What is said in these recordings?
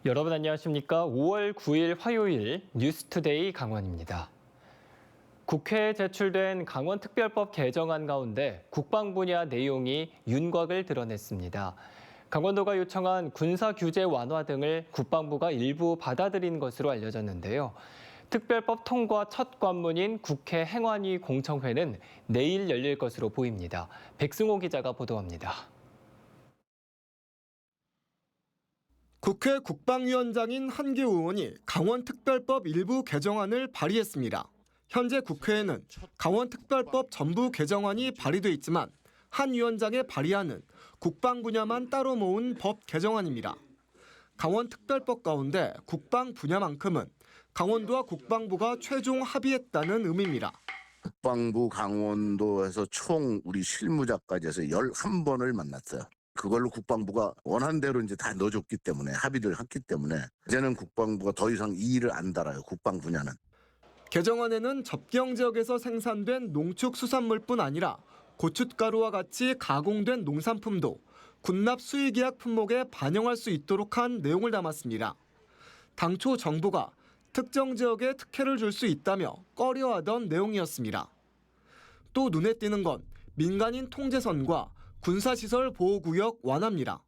여러분 안녕하십니까? 5월 9일 화요일 뉴스투데이 강원입니다. 국회에 제출된 강원특별법 개정안 가운데 국방 분야 내용이 윤곽을 드러냈습니다. 강원도가 요청한 군사 규제 완화 등을 국방부가 일부 받아들인 것으로 알려졌는데요. 특별법 통과 첫 관문인 국회 행안위 공청회는 내일 열릴 것으로 보입니다. 백승호 기자가 보도합니다. 국회 국방위원장인 한기호 의원이 강원특별법 일부 개정안을 발의했습니다. 현재 국회에는 강원특별법 전부 개정안이 발의돼 있지만 한 위원장의 발의안은 국방 분야만 따로 모은 법 개정안입니다. 강원특별법 가운데 국방 분야만큼은 강원도와 국방부가 최종 합의했다는 의미입니다. 국방부 강원도에서 총 우리 실무자까지 해서 11번을 만났어요. 그걸로 국방부가 원하는 대로 이제 다 넣어줬기 때문에 합의를 했기 때문에 이제는 국방부가 더 이상 이 일을 안 달아요. 국방 분야는. 개정안에는 접경 지역에서 생산된 농축수산물뿐 아니라 고춧가루와 같이 가공된 농산품도 군납 수의계약 품목에 반영할 수 있도록 한 내용을 담았습니다. 당초 정부가 특정 지역에 특혜를 줄 수 있다며 꺼려하던 내용이었습니다. 또 눈에 띄는 건 민간인 통제선과 군사시설 보호구역 완화입니다.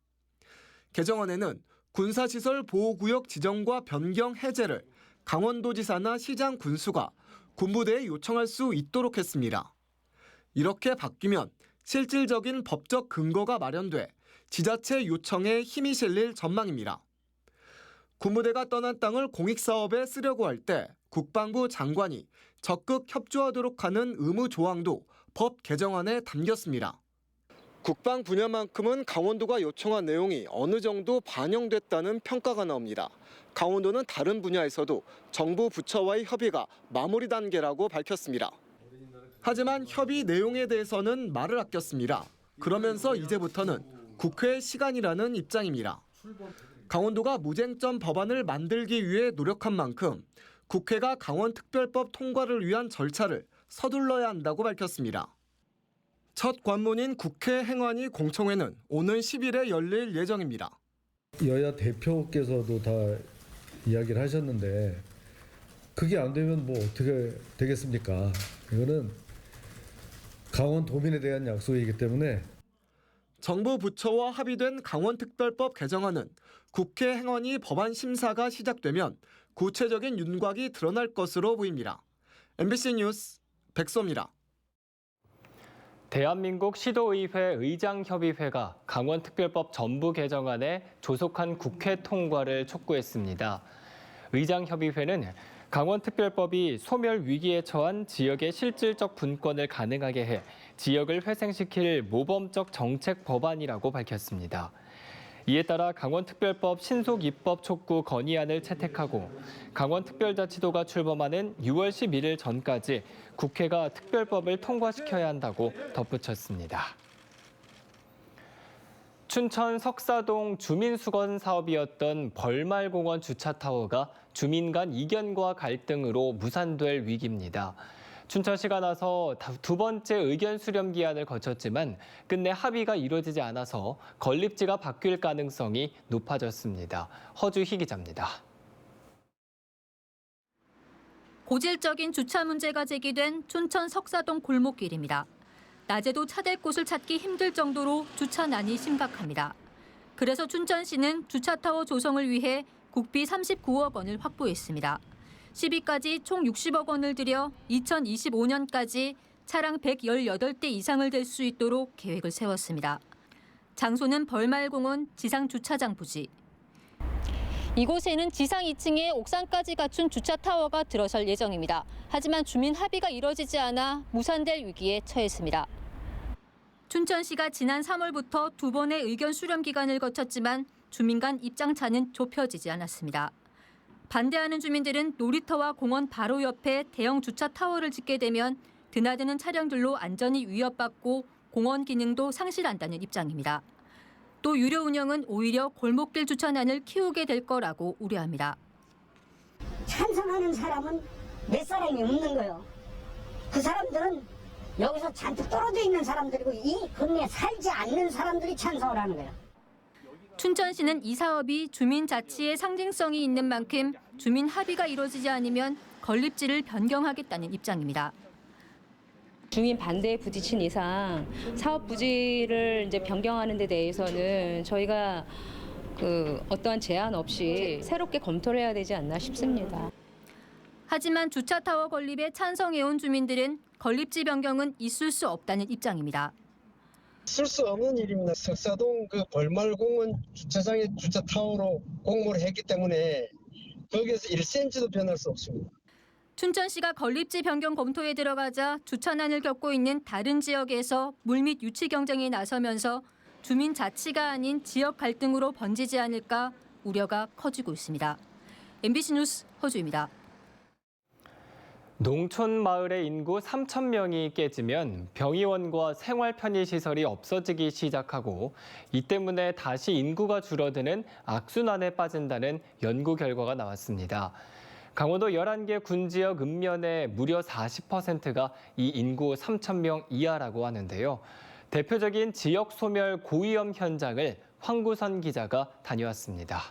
개정안에는 군사시설 보호구역 지정과 변경 해제를 강원도지사나 시장 군수가 군부대에 요청할 수 있도록 했습니다. 이렇게 바뀌면 실질적인 법적 근거가 마련돼 지자체 요청에 힘이 실릴 전망입니다. 군부대가 떠난 땅을 공익사업에 쓰려고 할 때 국방부 장관이 적극 협조하도록 하는 의무 조항도 법 개정안에 담겼습니다. 국방 분야만큼은 강원도가 요청한 내용이 어느 정도 반영됐다는 평가가 나옵니다. 강원도는 다른 분야에서도 정부 부처와의 협의가 마무리 단계라고 밝혔습니다. 하지만 협의 내용에 대해서는 말을 아꼈습니다. 그러면서 이제부터는 국회의 시간이라는 입장입니다. 강원도가 무쟁점 법안을 만들기 위해 노력한 만큼 국회가 강원특별법 통과를 위한 절차를 서둘러야 한다고 밝혔습니다. 첫 관문인 국회 행안위 공청회는 오는 10일에 열릴 예정입니다. 여야 대표께서도 다 이야기를 하셨는데 그게 안 되면 뭐 어떻게 되겠습니까? 이거는 강원도민에 대한 약속이기 때문에 정부 부처와 합의된 강원특별법 개정안은 국회 행안위 법안 심사가 시작되면 구체적인 윤곽이 드러날 것으로 보입니다. MBC 뉴스 백소입니다. 대한민국 시도의회 의장협의회가 강원특별법 전부 개정안에 조속한 국회 통과를 촉구했습니다. 의장협의회는 강원특별법이 소멸 위기에 처한 지역의 실질적 분권을 가능하게 해 지역을 회생시킬 모범적 정책 법안이라고 밝혔습니다. 이에 따라 강원특별법 신속 입법 촉구 건의안을 채택하고 강원특별자치도가 출범하는 6월 11일 전까지 국회가 특별법을 통과시켜야 한다고 덧붙였습니다. 춘천 석사동 주민수건 사업이었던 벌말공원 주차타워가 주민 간 이견과 갈등으로 무산될 위기입니다. 춘천시가 나서 두 번째 의견 수렴 기한을 거쳤지만 끝내 합의가 이루어지지 않아서 건립지가 바뀔 가능성이 높아졌습니다. 허주희 기자입니다. 고질적인 주차 문제가 제기된 춘천 석사동 골목길입니다. 낮에도 차댈 곳을 찾기 힘들 정도로 주차난이 심각합니다. 그래서 춘천시는 주차타워 조성을 위해 국비 39억 원을 확보했습니다. 시비까지 총 60억 원을 들여 2025년까지 차량 118대 이상을 댈 수 있도록 계획을 세웠습니다. 장소는 벌말공원 지상주차장 부지. 이곳에는 지상 2층에 옥상까지 갖춘 주차타워가 들어설 예정입니다. 하지만 주민 합의가 이뤄지지 않아 무산될 위기에 처했습니다. 춘천시가 지난 3월부터 두 번의 의견 수렴 기간을 거쳤지만 주민 간 입장차는 좁혀지지 않았습니다. 반대하는 주민들은 놀이터와 공원 바로 옆에 대형 주차 타워를 짓게 되면 드나드는 차량들로 안전이 위협받고 공원 기능도 상실한다는 입장입니다. 또 유료 운영은 오히려 골목길 주차난을 키우게 될 거라고 우려합니다. 찬성하는 사람은 몇 사람이 없는 거예요. 그 사람들은 여기서 잔뜩 떨어져 있는 사람들이고 이 건물에 살지 않는 사람들이 찬성을 하는 거예요. 춘천시는 이 사업이 주민 자치의 상징성이 있는 만큼 주민 합의가 이루어지지 않으면 건립지를 변경하겠다는 입장입니다. 주민 반대에 부딪힌 이상 사업 부지를 이제 변경하는 데 대해서는 저희가 어떠한 제한 없이 새롭게 검토를 해야 되지 않나 싶습니다. 하지만 주차타워 건립에 찬성해온 주민들은 건립지 변경은 있을 수 없다는 입장입니다. 있을 수 없는 일입니다. 석사동 벌말공원 주차장에 주차타워로 공모를 했기 때문에 거기에서 1cm도 변할 수 없습니다. 춘천시가 건립지 변경 검토에 들어가자 주차난을 겪고 있는 다른 지역에서 물밑 유치 경쟁에 나서면서 주민 자치가 아닌 지역 갈등으로 번지지 않을까 우려가 커지고 있습니다. MBC 뉴스 허주입니다. 농촌 마을의 인구 3,000명이 깨지면 병의원과 생활 편의시설이 없어지기 시작하고 이 때문에 다시 인구가 줄어드는 악순환에 빠진다는 연구 결과가 나왔습니다. 강원도 11개 군지역 읍면의 무려 40%가 이 인구 3,000명 이하라고 하는데요. 대표적인 지역 소멸 고위험 현장을 황구선 기자가 다녀왔습니다.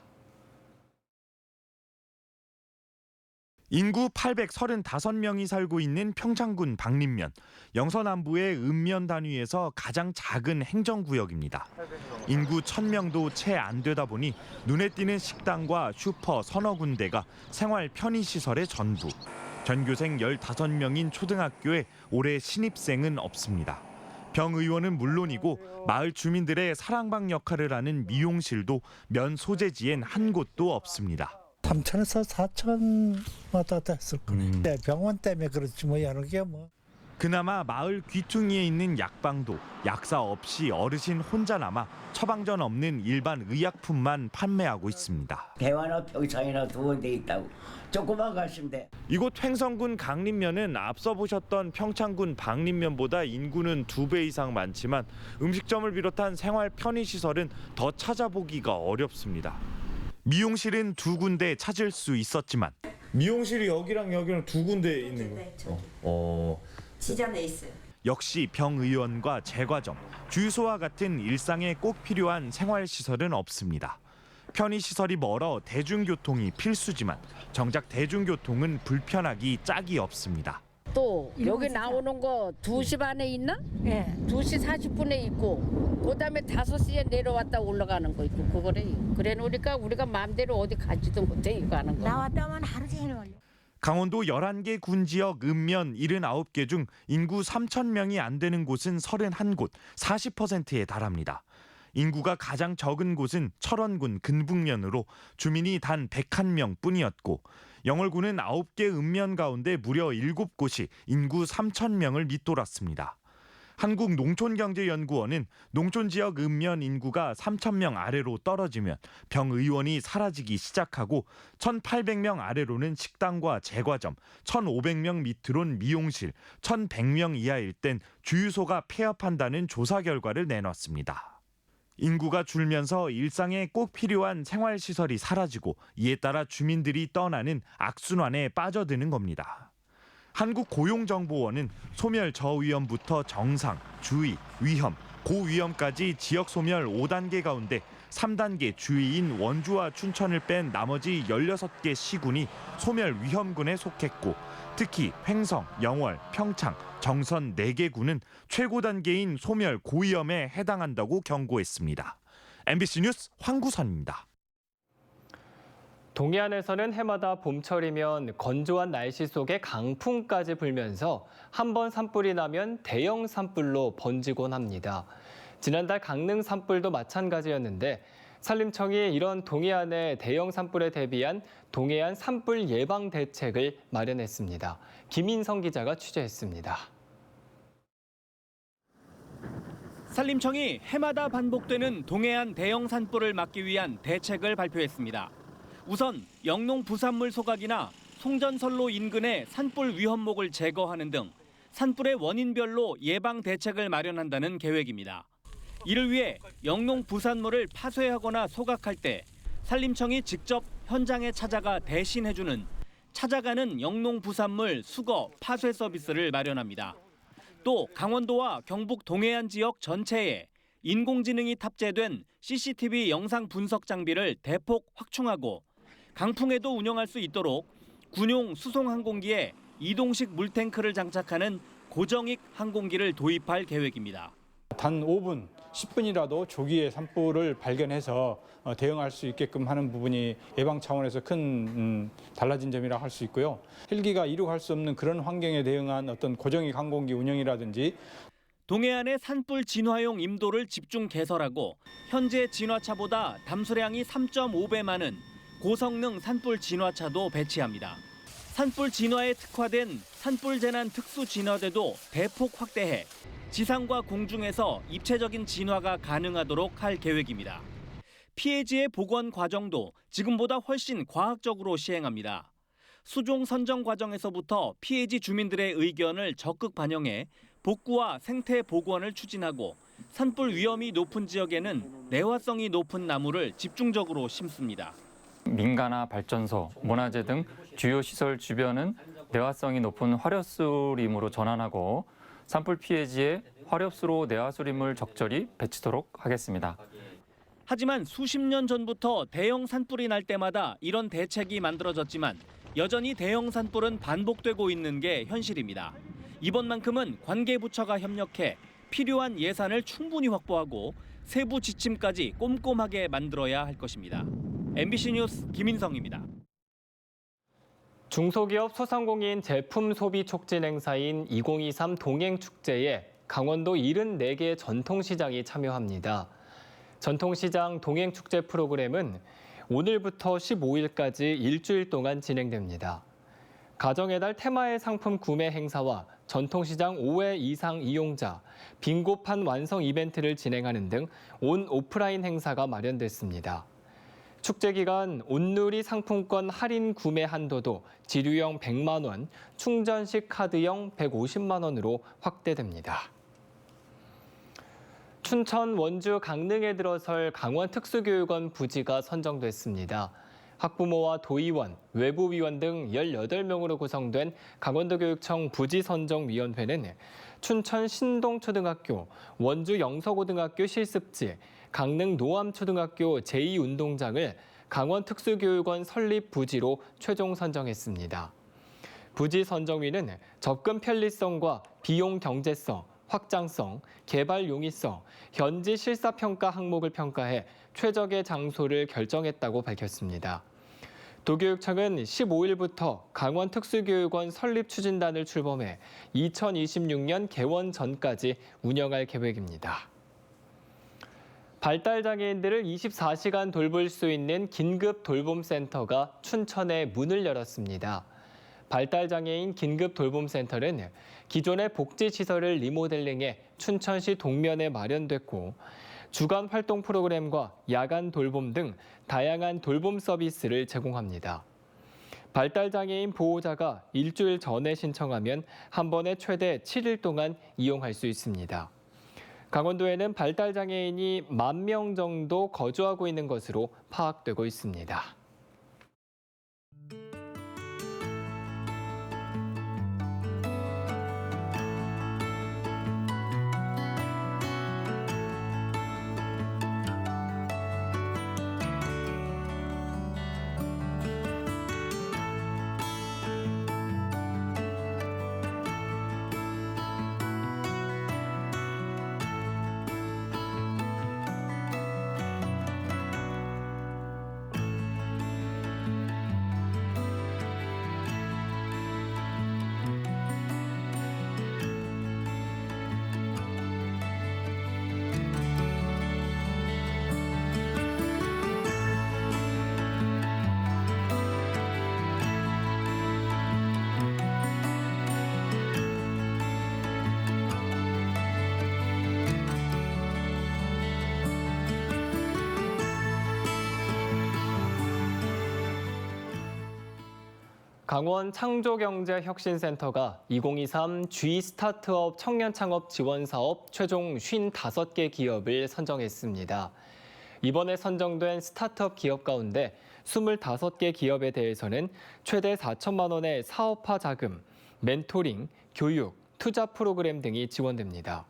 인구 835명이 살고 있는 평창군 박림면, 영서남부의 읍면 단위에서 가장 작은 행정구역입니다. 인구 1,000명도 채 안 되다 보니 눈에 띄는 식당과 슈퍼 서너 군데가 생활 편의시설의 전부. 전교생 15명인 초등학교에 올해 신입생은 없습니다. 병의원은 물론이고 마을 주민들의 사랑방 역할을 하는 미용실도 면 소재지엔 한 곳도 없습니다. 3천에서 4천마다 됐을 거네. 병원 때문에 그렇지 뭐 여러 개 뭐. 그나마 마을 귀퉁이에 있는 약방도 약사 없이 어르신 혼자 남아 처방전 없는 일반 의약품만 판매하고 있습니다. 대화나 병상이나 두 군데 있다고 조금만 가시면 돼. 이곳 횡성군 강림면은 앞서 보셨던 평창군 박림면보다 인구는 2배 이상 많지만 음식점을 비롯한 생활 편의시설은 더 찾아보기가 어렵습니다. 미용실은 2군데 찾을 수 있었지만 미용실이 여기랑 두 군데 있는 거예요? 지점에 있어요. 역시 병의원과 제과점, 주유소와 같은 일상에 꼭 필요한 생활시설은 없습니다. 편의시설이 멀어 대중교통이 필수지만 정작 대중교통은 불편하기 짝이 없습니다. 또 여기 나오는 거 2시 반에 있나? 네. 2시 40분에 있고 그다음에 5시에 내려왔다 올라가는 거 있고 그거래. 그래 놓으니까 우리가 마음대로 어디 가지도 못해 이거 하는 거. 나왔다면 하루 종일 걸려. 강원도 11개 군지역 읍면 79개 중 인구 3,000명이 안 되는 곳은 31곳, 40%에 달합니다. 인구가 가장 적은 곳은 철원군 근북면으로 주민이 단 101명 뿐이었고 영월군은 9개 읍면 가운데 무려 7곳이 인구 3,000명을 밑돌았습니다. 한국농촌경제연구원은 농촌지역 읍면 인구가 3,000명 아래로 떨어지면 병의원이 사라지기 시작하고 1,800명 아래로는 식당과 제과점, 1,500명 밑으론 미용실, 1,100명 이하일 땐 주유소가 폐업한다는 조사 결과를 내놨습니다. 인구가 줄면서 일상에 꼭 필요한 생활시설이 사라지고 이에 따라 주민들이 떠나는 악순환에 빠져드는 겁니다. 한국고용정보원은 소멸 저위험부터 정상, 주의, 위험, 고위험까지 지역 소멸 5단계 가운데 3단계 주의인 원주와 춘천을 뺀 나머지 16개 시군이 소멸 위험군에 속했고 특히 횡성, 영월, 평창, 정선 4개 군은 최고 단계인 소멸 고위험에 해당한다고 경고했습니다. MBC 뉴스 황구선입니다. 동해안에서는 해마다 봄철이면 건조한 날씨 속에 강풍까지 불면서 한 번 산불이 나면 대형 산불로 번지곤 합니다. 지난달 강릉 산불도 마찬가지였는데 산림청이 이런 동해안의 대형 산불에 대비한 동해안 산불 예방 대책을 마련했습니다. 김인성 기자가 취재했습니다. 산림청이 해마다 반복되는 동해안 대형 산불을 막기 위한 대책을 발표했습니다. 우선 영농 부산물 소각이나 송전선로 인근의 산불 위험목을 제거하는 등 산불의 원인별로 예방 대책을 마련한다는 계획입니다. 이를 위해 영농 부산물을 파쇄하거나 소각할 때 산림청이 직접 현장에 찾아가 대신해주는 찾아가는 영농 부산물 수거 파쇄 서비스를 마련합니다. 또 강원도와 경북 동해안 지역 전체에 인공지능이 탑재된 CCTV 영상 분석 장비를 대폭 확충하고 강풍에도 운영할 수 있도록 군용 수송 항공기에 이동식 물탱크를 장착하는 고정익 항공기를 도입할 계획입니다. 단 5분, 10분이라도 조기에 산불을 발견해서 대응할 수 있게끔 하는 부분이 예방 차원에서 큰 달라진 점이라 할 수 있고요. 헬기가 이륙할 수 없는 그런 환경에 대응한 어떤 고정익 항공기 운영이라든지 동해안의 산불 진화용 임도를 집중 개설하고 현재 진화차보다 담수량이 3.5배 많은 고성능 산불 진화차도 배치합니다. 산불 진화에 특화된 산불 재난 특수 진화대도 대폭 확대해 지상과 공중에서 입체적인 진화가 가능하도록 할 계획입니다. 피해지의 복원 과정도 지금보다 훨씬 과학적으로 시행합니다. 수종 선정 과정에서부터 피해지 주민들의 의견을 적극 반영해 복구와 생태 복원을 추진하고 산불 위험이 높은 지역에는 내화성이 높은 나무를 집중적으로 심습니다. 민가나 발전소, 문화재 등 주요 시설 주변은 내화성이 높은 화렵수림으로 전환하고 산불 피해지에 화렵수로 내화수림을 적절히 배치도록 하겠습니다. 하지만 수십 년 전부터 대형 산불이 날 때마다 이런 대책이 만들어졌지만 여전히 대형 산불은 반복되고 있는 게 현실입니다. 이번만큼은 관계부처가 협력해 필요한 예산을 충분히 확보하고 세부 지침까지 꼼꼼하게 만들어야 할 것입니다. MBC 뉴스 김인성입니다. 중소기업 소상공인 제품 소비 촉진 행사인 2023 동행축제에 강원도 74개 전통시장이 참여합니다. 전통시장 동행축제 프로그램은 오늘부터 15일까지 일주일 동안 진행됩니다. 가정의 달 테마의 상품 구매 행사와 전통시장 5회 이상 이용자, 빙고판 완성 이벤트를 진행하는 등 온 오프라인 행사가 마련됐습니다. 축제 기간 온누리 상품권 할인 구매 한도도 지류형 100만 원, 충전식 카드형 150만 원으로 확대됩니다. 춘천, 원주, 강릉에 들어설 강원 특수교육원 부지가 선정됐습니다. 학부모와 도의원, 외부위원 등 18명으로 구성된 강원도교육청 부지선정위원회는 춘천 신동초등학교, 원주 영서고등학교 실습지, 강릉 노암초등학교 제2운동장을 강원특수교육원 설립 부지로 최종 선정했습니다. 부지 선정위는 접근 편리성과 비용 경제성, 확장성, 개발 용이성, 현지 실사평가 항목을 평가해 최적의 장소를 결정했다고 밝혔습니다. 도교육청은 15일부터 강원특수교육원 설립 추진단을 출범해 2026년 개원 전까지 운영할 계획입니다. 발달장애인들을 24시간 돌볼 수 있는 긴급 돌봄센터가 춘천에 문을 열었습니다. 발달장애인 긴급돌봄센터는 기존의 복지시설을 리모델링해 춘천시 동면에 마련됐고 주간 활동 프로그램과 야간 돌봄 등 다양한 돌봄 서비스를 제공합니다. 발달장애인 보호자가 일주일 전에 신청하면 한 번에 최대 7일 동안 이용할 수 있습니다. 강원도에는 발달장애인이 10,000명 정도 거주하고 있는 것으로 파악되고 있습니다. 강원 창조경제혁신센터가 2023 G 스타트업 청년창업 지원사업 최종 55개 기업을 선정했습니다. 이번에 선정된 스타트업 기업 가운데 25개 기업에 대해서는 최대 4천만 원의 사업화 자금, 멘토링, 교육, 투자 프로그램 등이 지원됩니다.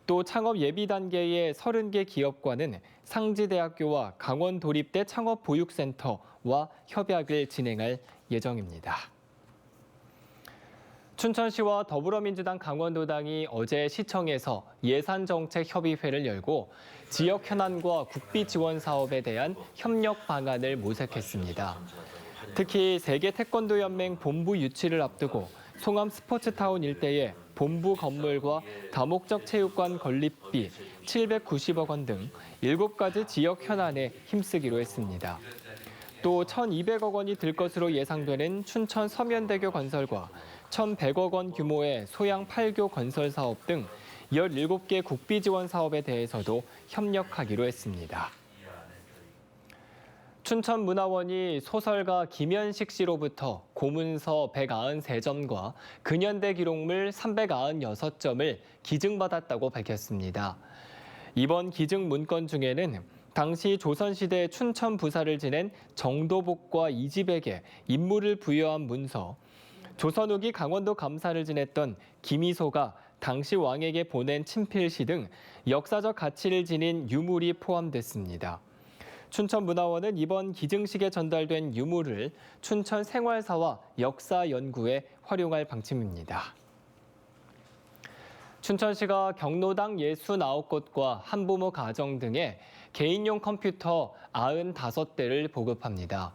또 창업 예비 단계의 30개 기업과는 상지대학교와 강원도립대 창업보육센터와 협약을 진행할 예정입니다. 춘천시와 더불어민주당 강원도당이 어제 시청에서 예산정책협의회를 열고 지역 현안과 국비 지원 사업에 대한 협력 방안을 모색했습니다. 특히 세계 태권도 연맹 본부 유치를 앞두고 송암 스포츠타운 일대에 본부 건물과 다목적 체육관 건립비 790억 원 등 7가지 지역 현안에 힘쓰기로 했습니다. 또 1,200억 원이 들 것으로 예상되는 춘천 서면대교 건설과 1,100억 원 규모의 소양 8교 건설 사업 등 17개 국비 지원 사업에 대해서도 협력하기로 했습니다. 춘천문화원이 소설가 김현식 씨로부터 고문서 193점과 근현대 기록물 396점을 기증받았다고 밝혔습니다. 이번 기증 문건 중에는 당시 조선시대 춘천 부사를 지낸 정도복과 이지백에 임무를 부여한 문서, 조선 후기 강원도 감사를 지냈던 김희소가 당시 왕에게 보낸 친필시 등 역사적 가치를 지닌 유물이 포함됐습니다. 춘천문화원은 이번 기증식에 전달된 유물을 춘천 생활사와 역사 연구에 활용할 방침입니다. 춘천시가 경로당 69곳과 한부모 가정 등에 개인용 컴퓨터 95대를 보급합니다.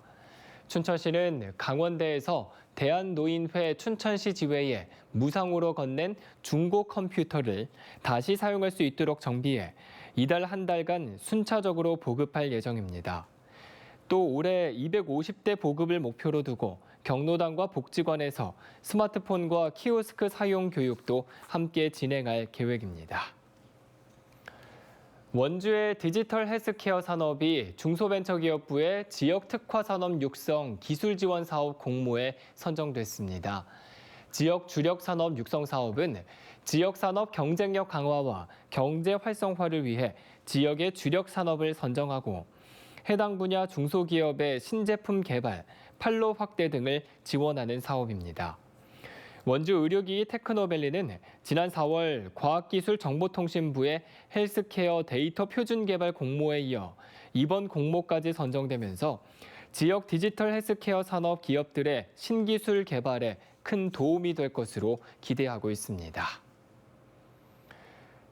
춘천시는 강원대에서 대한노인회 춘천시 지회에 무상으로 건넨 중고 컴퓨터를 다시 사용할 수 있도록 정비해 이달 한 달간 순차적으로 보급할 예정입니다. 또 올해 250대 보급을 목표로 두고 경로당과 복지관에서 스마트폰과 키오스크 사용 교육도 함께 진행할 계획입니다. 원주의 디지털 헬스케어 산업이 중소벤처기업부의 지역 특화 산업 육성 기술 지원 사업 공모에 선정됐습니다. 지역 주력 산업 육성 사업은 지역 산업 경쟁력 강화와 경제 활성화를 위해 지역의 주력 산업을 선정하고 해당 분야 중소기업의 신제품 개발, 판로 확대 등을 지원하는 사업입니다. 원주 의료기기 테크노밸리는 지난 4월 과학기술정보통신부의 헬스케어 데이터 표준 개발 공모에 이어 이번 공모까지 선정되면서 지역 디지털 헬스케어 산업 기업들의 신기술 개발에 큰 도움이 될 것으로 기대하고 있습니다.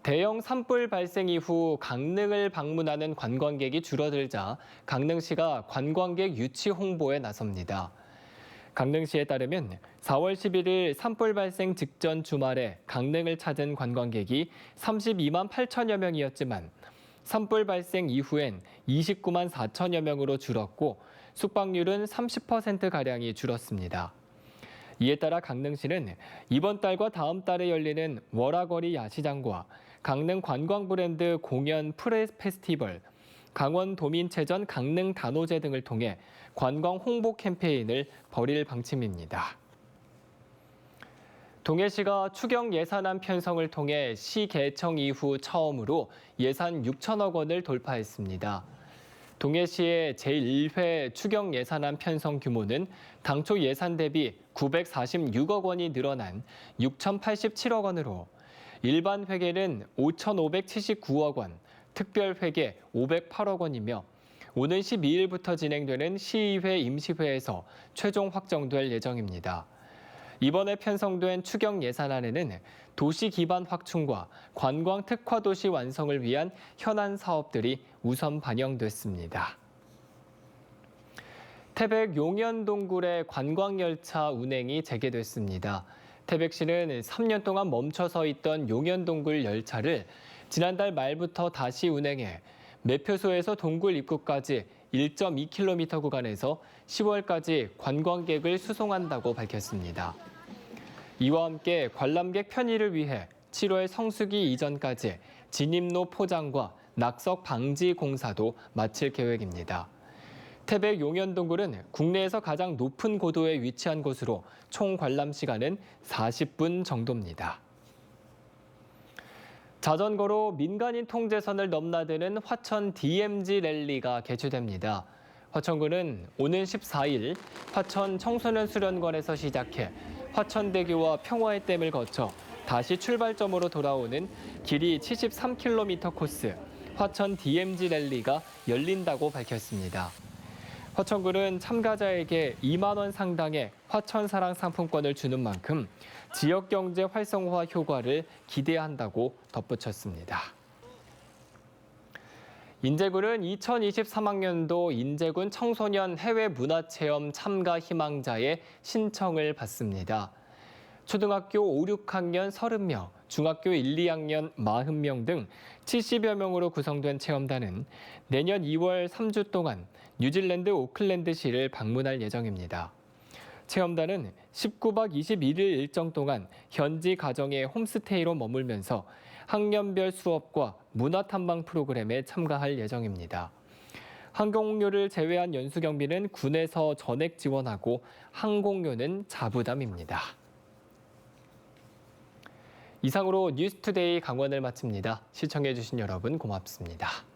대형 산불 발생 이후 강릉을 방문하는 관광객이 줄어들자 강릉시가 관광객 유치 홍보에 나섭니다. 강릉시에 따르면 4월 11일 산불 발생 직전 주말에 강릉을 찾은 관광객이 32만 8천여 명이었지만 산불 발생 이후엔 29만 4천여 명으로 줄었고 숙박률은 30%가량이 줄었습니다. 이에 따라 강릉시는 이번 달과 다음 달에 열리는 월화거리 야시장과 강릉 관광 브랜드 공연 프레페스티벌, 강원 도민체전 강릉 단오제 등을 통해 관광 홍보 캠페인을 벌일 방침입니다. 동해시가 추경 예산안 편성을 통해 시 개청 이후 처음으로 예산 6천억 원을 돌파했습니다. 동해시의 제1회 추경 예산안 편성 규모는 당초 예산 대비 946억 원이 늘어난 6,087억 원으로 일반 회계는 5,579억 원, 특별 회계 508억 원이며 오는 12일부터 진행되는 시의회 임시회에서 최종 확정될 예정입니다. 이번에 편성된 추경 예산안에는 도시 기반 확충과 관광 특화 도시 완성을 위한 현안 사업들이 우선 반영됐습니다. 태백 용현동굴의 관광열차 운행이 재개됐습니다. 태백시는 3년 동안 멈춰서 있던 용현동굴 열차를 지난달 말부터 다시 운행해 매표소에서 동굴 입구까지 1.2km 구간에서 10월까지 관광객을 수송한다고 밝혔습니다. 이와 함께 관람객 편의를 위해 7월 성수기 이전까지 진입로 포장과 낙석 방지 공사도 마칠 계획입니다. 태백 용현동굴은 국내에서 가장 높은 고도에 위치한 곳으로 총 관람 시간은 40분 정도입니다. 자전거로 민간인 통제선을 넘나드는 화천 DMZ 랠리가 개최됩니다. 화천군은 오는 14일 화천 청소년 수련관에서 시작해 화천대교와 평화의 댐을 거쳐 다시 출발점으로 돌아오는 길이 73km 코스 화천 DMZ 랠리가 열린다고 밝혔습니다. 화천군은 참가자에게 2만 원 상당의 화천사랑 상품권을 주는 만큼 지역 경제 활성화 효과를 기대한다고 덧붙였습니다. 인제군은 2023학년도 인제군 청소년 해외 문화체험 참가 희망자의 신청을 받습니다. 초등학교 5, 6학년 30명, 중학교 1, 2학년 40명 등 70여 명으로 구성된 체험단은 내년 2월 3주 동안 뉴질랜드 오클랜드시를 방문할 예정입니다. 체험단은 19박 21일 일정 동안 현지 가정에 홈스테이로 머물면서 학년별 수업과 문화탐방 프로그램에 참가할 예정입니다. 항공료를 제외한 연수 경비는 군에서 전액 지원하고 항공료는 자부담입니다. 이상으로 뉴스투데이 강원을 마칩니다. 시청해주신 여러분 고맙습니다.